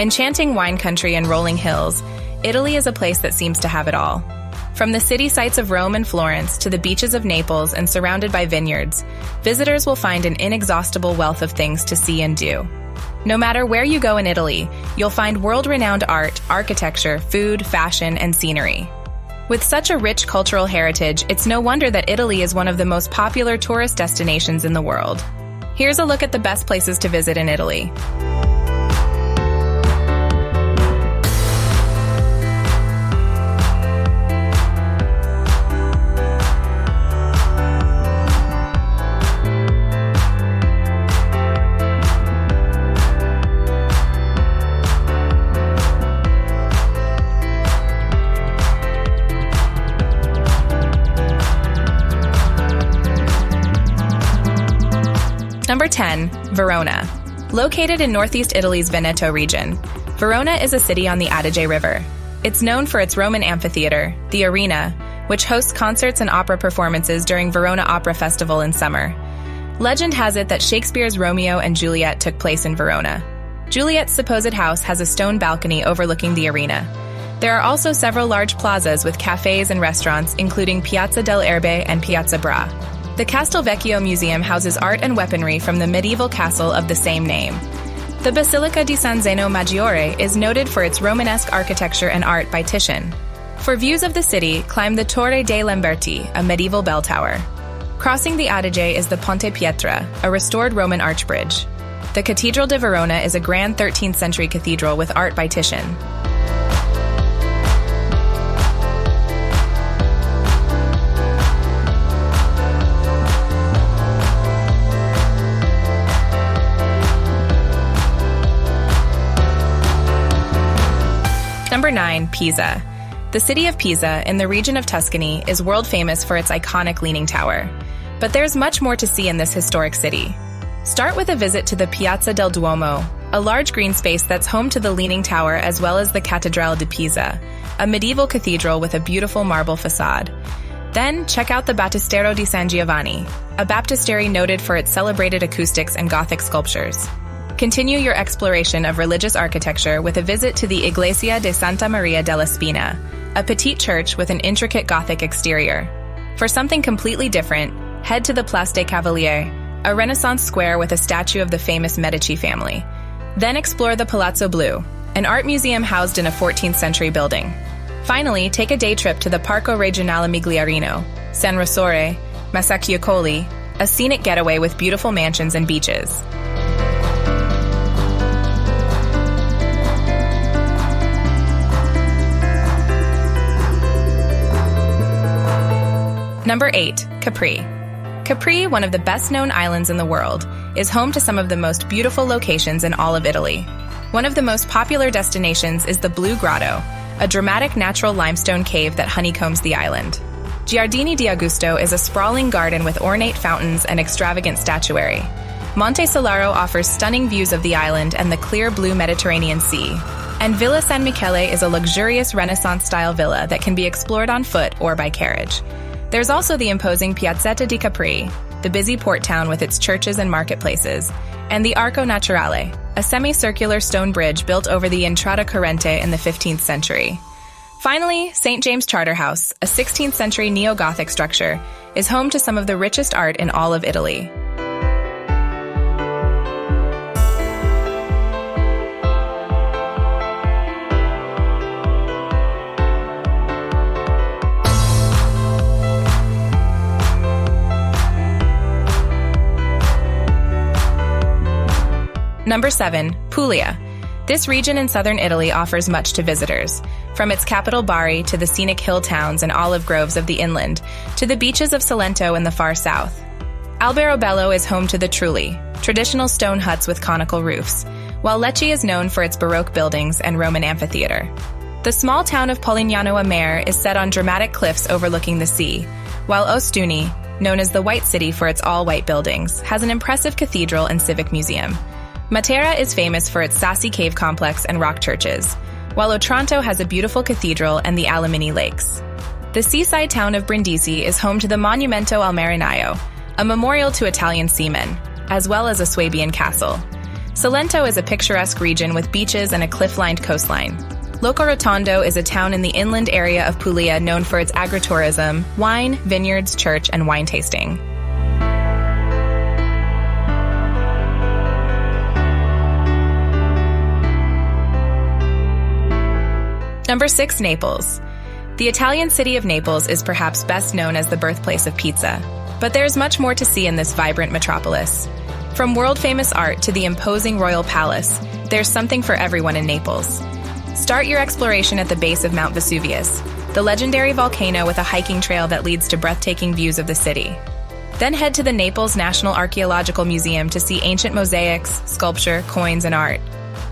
Enchanting wine country and rolling hills, Italy is a place that seems to have it all. From the city sights of Rome and Florence to the beaches of Naples and surrounded by vineyards, visitors will find an inexhaustible wealth of things to see and do. No matter where you go in Italy, you'll find world-renowned art, architecture, food, fashion, and scenery. With such a rich cultural heritage, it's no wonder that Italy is one of the most popular tourist destinations in the world. Here's a look at the best places to visit in Italy. Number 10, Verona. Located in northeast Italy's Veneto region, Verona is a city on the Adige River. It's known for its Roman amphitheater, the Arena, which hosts concerts and opera performances during Verona Opera Festival in summer. Legend has it that Shakespeare's Romeo and Juliet took place in Verona. Juliet's supposed house has a stone balcony overlooking the arena. There are also several large plazas with cafes and restaurants, including Piazza del Erbe and Piazza Bra. The Castelvecchio Museum houses art and weaponry from the medieval castle of the same name. The Basilica di San Zeno Maggiore is noted for its Romanesque architecture and art by Titian. For views of the city, climb the Torre dei Lamberti, a medieval bell tower. Crossing the Adige is the Ponte Pietra, a restored Roman arch bridge. The Cathedral de Verona is a grand 13th century cathedral with art by Titian. Number 9, Pisa. The city of Pisa, in the region of Tuscany, is world famous for its iconic Leaning Tower. But there's much more to see in this historic city. Start with a visit to the Piazza del Duomo, a large green space that's home to the Leaning Tower as well as the Cattedrale di Pisa, a medieval cathedral with a beautiful marble facade. Then, check out the Battistero di San Giovanni, a baptistery noted for its celebrated acoustics and Gothic sculptures. Continue your exploration of religious architecture with a visit to the Iglesia de Santa Maria della Spina, a petite church with an intricate Gothic exterior. For something completely different, head to the Place des Cavaliers, a Renaissance square with a statue of the famous Medici family. Then explore the Palazzo Blu, an art museum housed in a 14th century building. Finally, take a day trip to the Parco Regionale Migliarino, San Rossore, Masacciocoli, a scenic getaway with beautiful mansions and beaches. Number 8, Capri. Capri, one of the best-known islands in the world, is home to some of the most beautiful locations in all of Italy. One of the most popular destinations is the Blue Grotto, a dramatic natural limestone cave that honeycombs the island. Giardini di Augusto is a sprawling garden with ornate fountains and extravagant statuary. Monte Solaro offers stunning views of the island and the clear blue Mediterranean Sea. And Villa San Michele is a luxurious Renaissance-style villa that can be explored on foot or by carriage. There's also the imposing Piazzetta di Capri, the busy port town with its churches and marketplaces, and the Arco Naturale, a semicircular stone bridge built over the Entrata Corrente in the 15th century. Finally, St. James Charterhouse, a 16th century neo-Gothic structure, is home to some of the richest art in all of Italy. Number 7, Puglia. This region in southern Italy offers much to visitors, from its capital Bari to the scenic hill towns and olive groves of the inland, to the beaches of Salento in the far south. Alberobello is home to the Trulli, traditional stone huts with conical roofs, while Lecce is known for its Baroque buildings and Roman amphitheater. The small town of Polignano a Mare is set on dramatic cliffs overlooking the sea, while Ostuni, known as the White City for its all-white buildings, has an impressive cathedral and civic museum. Matera is famous for its Sassi cave complex and rock churches, while Otranto has a beautiful cathedral and the Alamini Lakes. The seaside town of Brindisi is home to the Monumento al Marinaio, a memorial to Italian seamen, as well as a Swabian castle. Salento is a picturesque region with beaches and a cliff-lined coastline. Locorotondo is a town in the inland area of Puglia known for its agritourism, wine, vineyards, church, and wine tasting. Number 6, Naples. The Italian city of Naples is perhaps best known as the birthplace of pizza, but there's much more to see in this vibrant metropolis. From world-famous art to the imposing royal palace, there's something for everyone in Naples. Start your exploration at the base of Mount Vesuvius, the legendary volcano with a hiking trail that leads to breathtaking views of the city. Then head to the Naples National Archaeological Museum to see ancient mosaics, sculpture, coins, and art.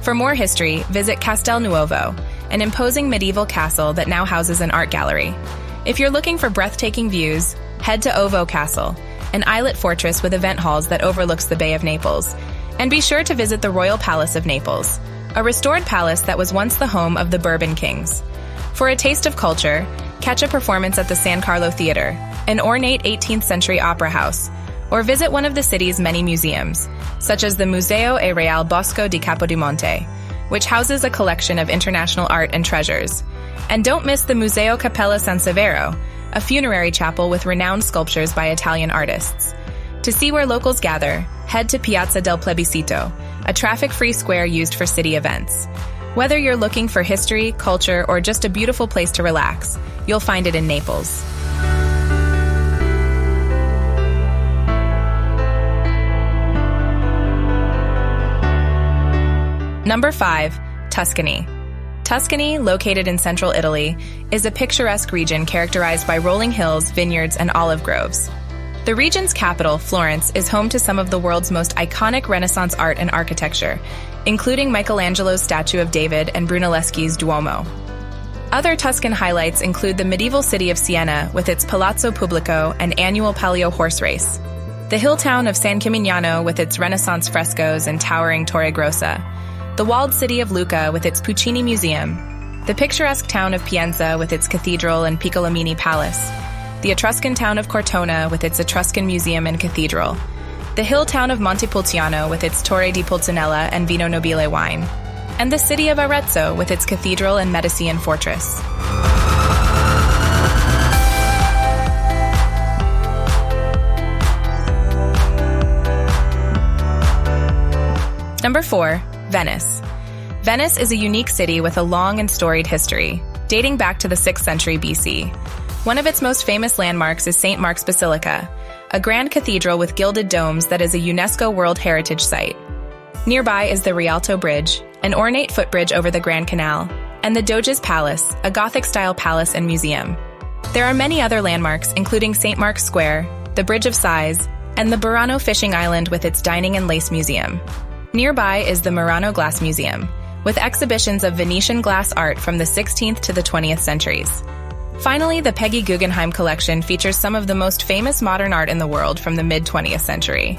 For more history, visit Castel Nuovo, an imposing medieval castle that now houses an art gallery. If you're looking for breathtaking views, head to Ovo Castle, an islet fortress with event halls that overlooks the Bay of Naples. And be sure to visit the Royal Palace of Naples, a restored palace that was once the home of the Bourbon kings. For a taste of culture, catch a performance at the San Carlo Theater, an ornate 18th century opera house, or visit one of the city's many museums, such as the Museo e Real Bosco di Capodimonte, which houses a collection of international art and treasures. And don't miss the Museo Cappella San Severo, a funerary chapel with renowned sculptures by Italian artists. To see where locals gather, head to Piazza del Plebiscito, a traffic-free square used for city events. Whether you're looking for history, culture, or just a beautiful place to relax, you'll find it in Naples. Number 5, Tuscany. Tuscany, located in central Italy, is a picturesque region characterized by rolling hills, vineyards, and olive groves. The region's capital, Florence, is home to some of the world's most iconic Renaissance art and architecture, including Michelangelo's statue of David and Brunelleschi's Duomo. Other Tuscan highlights include the medieval city of Siena with its Palazzo Pubblico and annual Palio horse race, the hill town of San Gimignano with its Renaissance frescoes and towering Torre Grossa, the walled city of Lucca with its Puccini Museum, the picturesque town of Pienza with its cathedral and Piccolomini Palace, the Etruscan town of Cortona with its Etruscan Museum and Cathedral, the hill town of Montepulciano with its Torre di Pulcinella and Vino Nobile wine, and the city of Arezzo with its cathedral and Medicean fortress. Number 4, Venice. Venice is a unique city with a long and storied history, dating back to the 6th century BC. One of its most famous landmarks is St. Mark's Basilica, a grand cathedral with gilded domes that is a UNESCO World Heritage Site. Nearby is the Rialto Bridge, an ornate footbridge over the Grand Canal, and the Doge's Palace, a Gothic-style palace and museum. There are many other landmarks, including St. Mark's Square, the Bridge of Sighs, and the Burano Fishing Island with its Dining and Lace Museum. Nearby is the Murano Glass Museum, with exhibitions of Venetian glass art from the 16th to the 20th centuries. Finally, the Peggy Guggenheim collection features some of the most famous modern art in the world from the mid-20th century.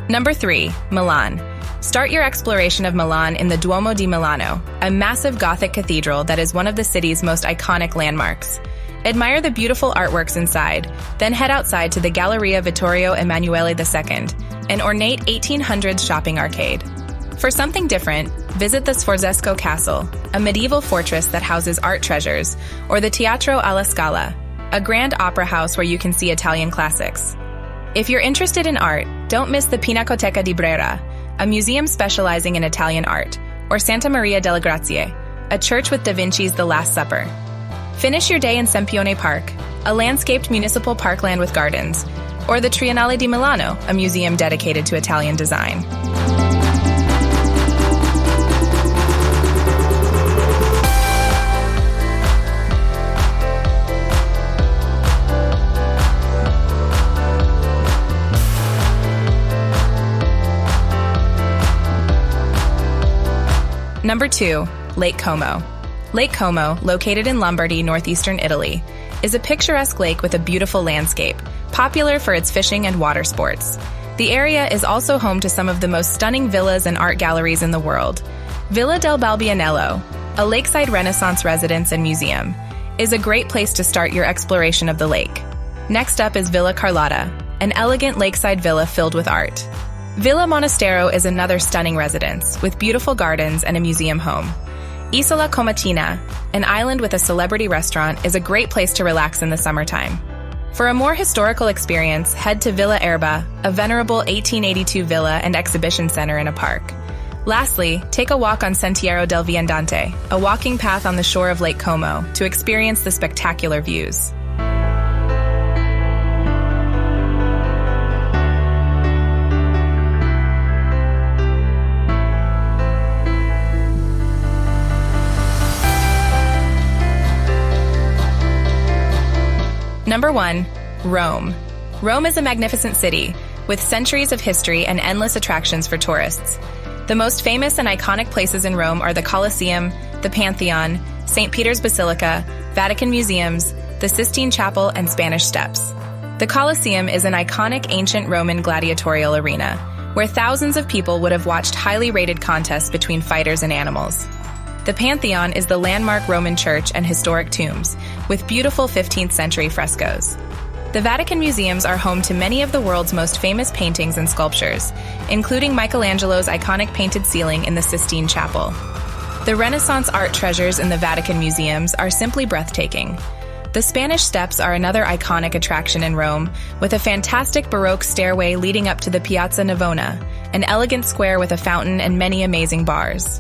Number 3, Milan. Start your exploration of Milan in the Duomo di Milano, a massive Gothic cathedral that is one of the city's most iconic landmarks. Admire the beautiful artworks inside, then head outside to the Galleria Vittorio Emanuele II, an ornate 1800s shopping arcade. For something different, visit the Sforzesco Castle, a medieval fortress that houses art treasures, or the Teatro alla Scala, a grand opera house where you can see Italian classics. If you're interested in art, don't miss the Pinacoteca di Brera, a museum specializing in Italian art, or Santa Maria delle Grazie, a church with Da Vinci's The Last Supper. Finish your day in Sempione Park, a landscaped municipal parkland with gardens, or the Triennale di Milano, a museum dedicated to Italian design. Number 2, Lake Como. Lake Como, located in Lombardy, northeastern Italy, is a picturesque lake with a beautiful landscape, popular for its fishing and water sports. The area is also home to some of the most stunning villas and art galleries in the world. Villa del Balbianello, a lakeside Renaissance residence and museum, is a great place to start your exploration of the lake. Next up is Villa Carlotta, an elegant lakeside villa filled with art. Villa Monastero is another stunning residence, with beautiful gardens and a museum home. Isola Comatina, an island with a celebrity restaurant, is a great place to relax in the summertime. For a more historical experience, head to Villa Erba, a venerable 1882 villa and exhibition center in a park. Lastly, take a walk on Sentiero del Viandante, a walking path on the shore of Lake Como, to experience the spectacular views. Number 1. Rome. Rome is a magnificent city, with centuries of history and endless attractions for tourists. The most famous and iconic places in Rome are the Colosseum, the Pantheon, St. Peter's Basilica, Vatican Museums, the Sistine Chapel, and Spanish Steps. The Colosseum is an iconic ancient Roman gladiatorial arena, where thousands of people would have watched highly rated contests between fighters and animals. The Pantheon is the landmark Roman church and historic tombs, with beautiful 15th century frescoes. The Vatican Museums are home to many of the world's most famous paintings and sculptures, including Michelangelo's iconic painted ceiling in the Sistine Chapel. The Renaissance art treasures in the Vatican Museums are simply breathtaking. The Spanish Steps are another iconic attraction in Rome, with a fantastic Baroque stairway leading up to the Piazza Navona, an elegant square with a fountain and many amazing bars.